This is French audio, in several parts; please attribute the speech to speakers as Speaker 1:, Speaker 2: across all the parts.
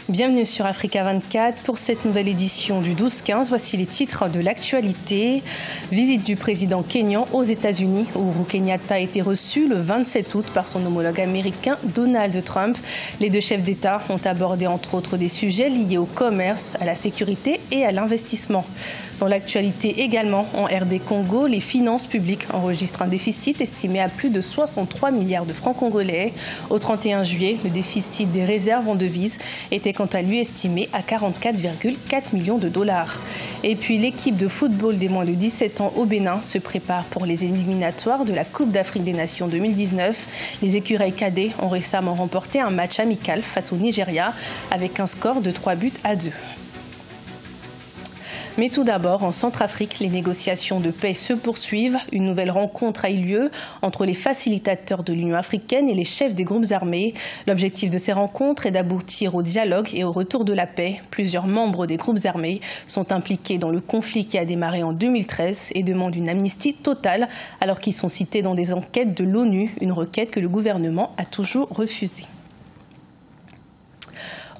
Speaker 1: Bienvenue sur Africa 24 pour cette nouvelle édition du 12-15. Voici les titres de l'actualité. Visite du président kényan aux États-Unis. Uhuru Kenyatta a été reçu le 27 août par son homologue américain Donald Trump. Les deux chefs d'État ont abordé entre autres des sujets liés au commerce, à la sécurité et à l'investissement. Dans l'actualité également, en RD Congo, les finances publiques enregistrent un déficit estimé à plus de 63 milliards de francs congolais. Au 31 juillet, le déficit des réserves en devises était quant à lui estimé à 44,4 millions de dollars. Et puis l'équipe de football des moins de 17 ans au Bénin se prépare pour les éliminatoires de la Coupe d'Afrique des Nations 2019. Les écureuils cadets ont récemment remporté un match amical face au Nigeria avec un score de 3-2. Mais tout d'abord, en Centrafrique, les négociations de paix se poursuivent. Une nouvelle rencontre a eu lieu entre les facilitateurs de l'Union africaine et les chefs des groupes armés. L'objectif de ces rencontres est d'aboutir au dialogue et au retour de la paix. Plusieurs membres des groupes armés sont impliqués dans le conflit qui a démarré en 2013 et demandent une amnistie totale alors qu'ils sont cités dans des enquêtes de l'ONU, une requête que le gouvernement a toujours refusée.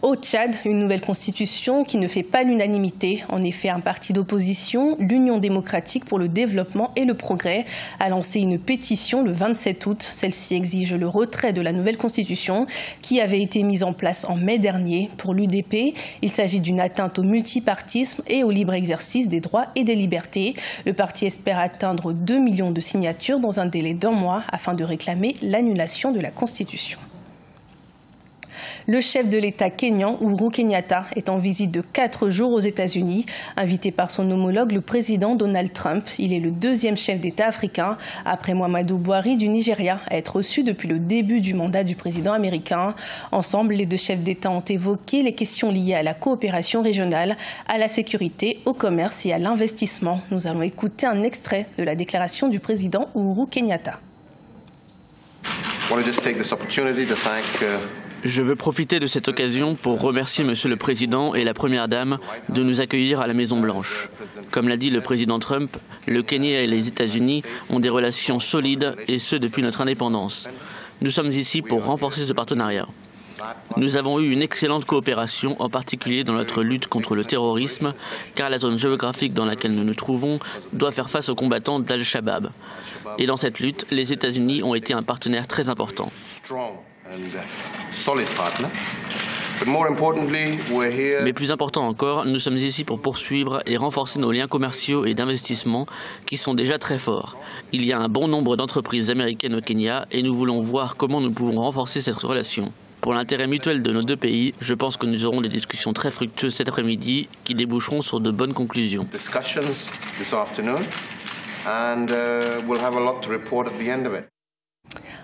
Speaker 1: Au Tchad, une nouvelle constitution qui ne fait pas l'unanimité. En effet, un parti d'opposition, l'Union démocratique pour le développement et le progrès, a lancé une pétition le 27 août. Celle-ci exige le retrait de la nouvelle constitution qui avait été mise en place en mai dernier. Pour l'UDP, il s'agit d'une atteinte au multipartisme et au libre exercice des droits et des libertés. Le parti espère atteindre 2 millions de signatures dans un délai d'1 mois afin de réclamer l'annulation de la constitution. Le chef de l'État kényan, Uhuru Kenyatta, est en visite de 4 jours aux États-Unis. Invité par son homologue, le président Donald Trump, il est le deuxième chef d'État africain, après Muhammadu Buhari du Nigeria, à être reçu depuis le début du mandat du président américain. Ensemble, les deux chefs d'État ont évoqué les questions liées à la coopération régionale, à la sécurité, au commerce et à l'investissement. Nous allons écouter un extrait de la déclaration du président Uhuru Kenyatta.
Speaker 2: Je veux profiter de cette occasion pour remercier Monsieur le Président et la Première Dame de nous accueillir à la Maison-Blanche. Comme l'a dit le Président Trump, le Kenya et les États-Unis ont des relations solides et ce depuis notre indépendance. Nous sommes ici pour renforcer ce partenariat. Nous avons eu une excellente coopération, en particulier dans notre lutte contre le terrorisme, car la zone géographique dans laquelle nous nous trouvons doit faire face aux combattants d'Al-Shabaab. Et dans cette lutte, les États-Unis ont été un partenaire très important. Mais plus important encore, nous sommes ici pour poursuivre et renforcer nos liens commerciaux et d'investissement qui sont déjà très forts. Il y a un bon nombre d'entreprises américaines au Kenya et nous voulons voir comment nous pouvons renforcer cette relation. Pour l'intérêt mutuel de nos deux pays, je pense que nous aurons des discussions très fructueuses cet après-midi qui déboucheront sur de bonnes conclusions.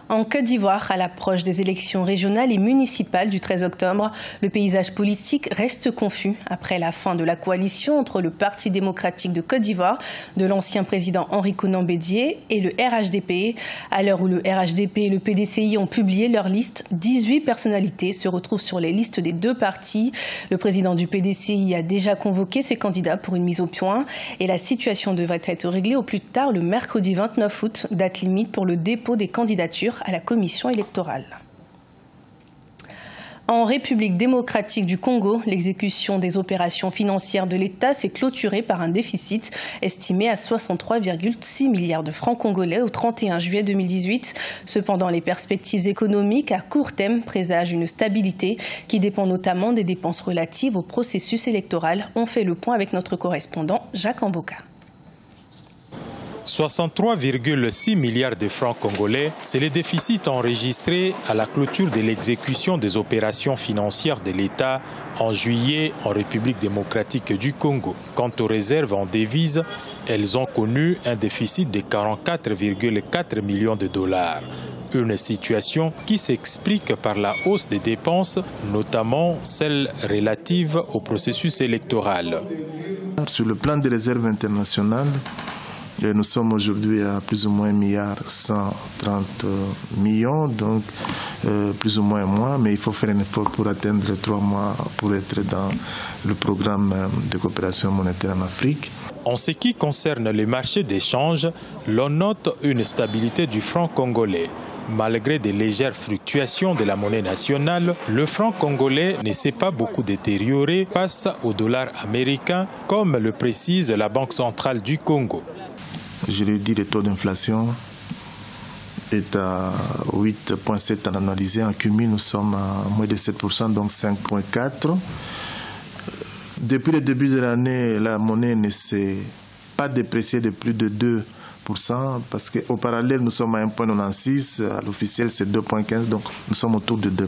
Speaker 1: En Côte d'Ivoire, à l'approche des élections régionales et municipales du 13 octobre, le paysage politique reste confus après la fin de la coalition entre le Parti démocratique de Côte d'Ivoire de l'ancien président Henri Konan Bédié et le RHDP. À l'heure où le RHDP et le PDCI ont publié leur liste, 18 personnalités se retrouvent sur les listes des deux partis. Le président du PDCI a déjà convoqué ses candidats pour une mise au point et la situation devrait être réglée au plus tard le mercredi 29 août, date limite pour le dépôt des candidatures à la commission électorale. En République démocratique du Congo, l'exécution des opérations financières de l'État s'est clôturée par un déficit estimé à 63,6 milliards de francs congolais au 31 juillet 2018. Cependant, les perspectives économiques à court terme présagent une stabilité qui dépend notamment des dépenses relatives au processus électoral. On fait le point avec notre correspondant Jacques Amboka.
Speaker 3: 63,6 milliards de francs congolais, c'est le déficit enregistré à la clôture de l'exécution des opérations financières de l'État en juillet en République démocratique du Congo. Quant aux réserves en devises, elles ont connu un déficit de 44,4 millions de dollars. Une situation qui s'explique par la hausse des dépenses, notamment celles relatives au processus électoral.
Speaker 4: Sur le plan des réserves internationales, nous sommes aujourd'hui à plus ou moins 1,130 milliards, donc plus ou moins un mois, mais il faut faire un effort pour atteindre 3 mois pour être dans le programme de coopération monétaire en Afrique.
Speaker 3: En ce qui concerne les marchés d'échange, l'on note une stabilité du franc congolais. Malgré des légères fluctuations de la monnaie nationale, le franc congolais ne s'est pas beaucoup détérioré face au dollar américain, comme le précise la Banque centrale du Congo.
Speaker 4: Je l'ai dit, le taux d'inflation est à 8,7 en analysé. En cumul, nous sommes à moins de 7%, donc 5,4. Depuis le début de l'année, la monnaie ne s'est pas dépréciée de plus de 2%, parce qu'au parallèle, nous sommes à 1,96, à l'officiel c'est 2,15, donc nous sommes autour de 2%.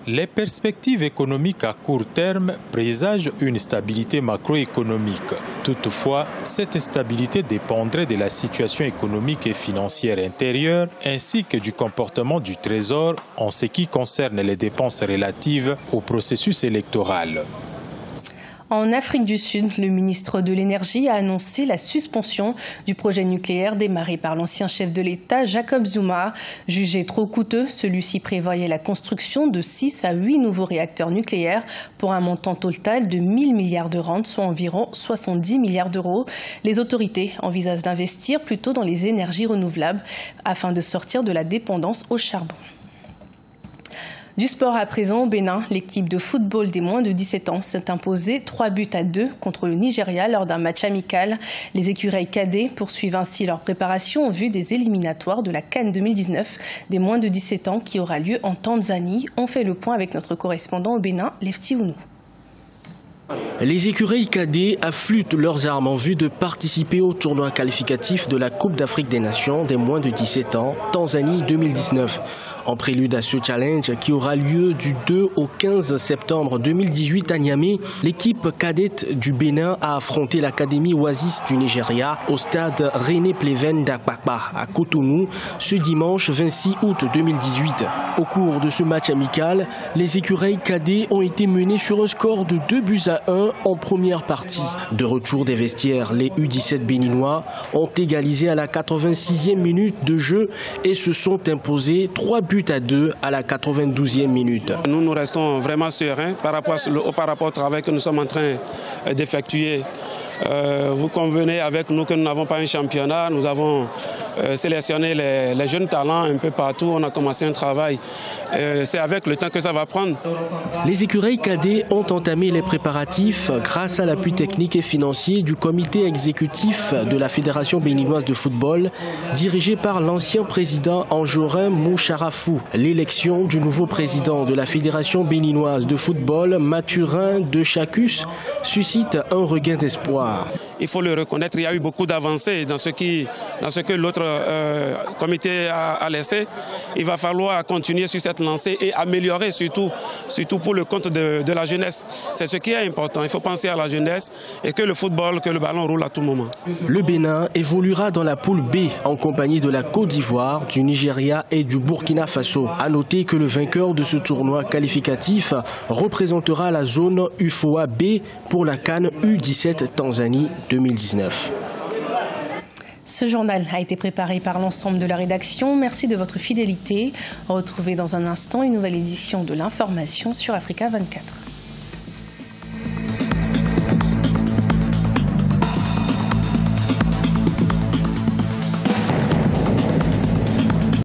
Speaker 3: Les perspectives économiques à court terme présagent une stabilité macroéconomique. Toutefois, cette stabilité dépendrait de la situation économique et financière intérieure ainsi que du comportement du Trésor en ce qui concerne les dépenses relatives au processus électoral.
Speaker 1: En Afrique du Sud, le ministre de l'Énergie a annoncé la suspension du projet nucléaire démarré par l'ancien chef de l'État, Jacob Zuma. Jugé trop coûteux, celui-ci prévoyait la construction de 6 à 8 nouveaux réacteurs nucléaires pour un montant total de 1 000 milliards de rand, soit environ 70 milliards d'euros. Les autorités envisagent d'investir plutôt dans les énergies renouvelables afin de sortir de la dépendance au charbon. Du sport à présent, au Bénin, l'équipe de football des moins de 17 ans s'est imposée 3-2 contre le Nigeria lors d'un match amical. Les écureuils cadets poursuivent ainsi leur préparation en vue des éliminatoires de la CAN 2019 des moins de 17 ans qui aura lieu en Tanzanie. On fait le point avec notre correspondant au Bénin, Lefty Ounou.
Speaker 5: Les écureuils cadets affûtent leurs armes en vue de participer au tournoi qualificatif de la Coupe d'Afrique des Nations des moins de 17 ans, Tanzanie 2019. En prélude à ce challenge qui aura lieu du 2 au 15 septembre 2018 à Niamey, l'équipe cadette du Bénin a affronté l'Académie Oasis du Nigeria au stade René Pleven d'Akpakpa à Cotonou ce dimanche 26 août 2018. Au cours de ce match amical, les écureuils cadets ont été menés sur un score de 2-1 en première partie. De retour des vestiaires, les U17 béninois ont égalisé à la 86e minute de jeu et se sont imposés 3-2 à la 92e minute.
Speaker 6: Nous restons vraiment sereins par rapport au travail que nous sommes en train d'effectuer. Vous convenez avec nous que nous n'avons pas un championnat, nous avons sélectionné les jeunes talents un peu partout, on a commencé un travail. C'est avec le temps que ça va prendre.
Speaker 5: Les écureuils cadets ont entamé les préparatifs grâce à l'appui technique et financier du comité exécutif de la Fédération béninoise de football, dirigé par l'ancien président Anjorin Moucharafou. L'élection du nouveau président de la Fédération béninoise de football, Mathurin de Chacus, suscite un regain d'espoir.
Speaker 6: Il faut le reconnaître, il y a eu beaucoup d'avancées dans ce que l'autre comité a laissé. Il va falloir continuer sur cette lancée et améliorer surtout pour le compte de la jeunesse. C'est ce qui est important. Il faut penser à la jeunesse et que le football, que le ballon roule à tout moment.
Speaker 5: Le Bénin évoluera dans la poule B en compagnie de la Côte d'Ivoire, du Nigeria et du Burkina Faso. À noter que le vainqueur de ce tournoi qualificatif représentera la zone UFOA B pour la CAN U17 Tanzanie 2019.
Speaker 1: Ce journal a été préparé par l'ensemble de la rédaction. Merci de votre fidélité. Retrouvez dans un instant une nouvelle édition de l'information sur Africa 24.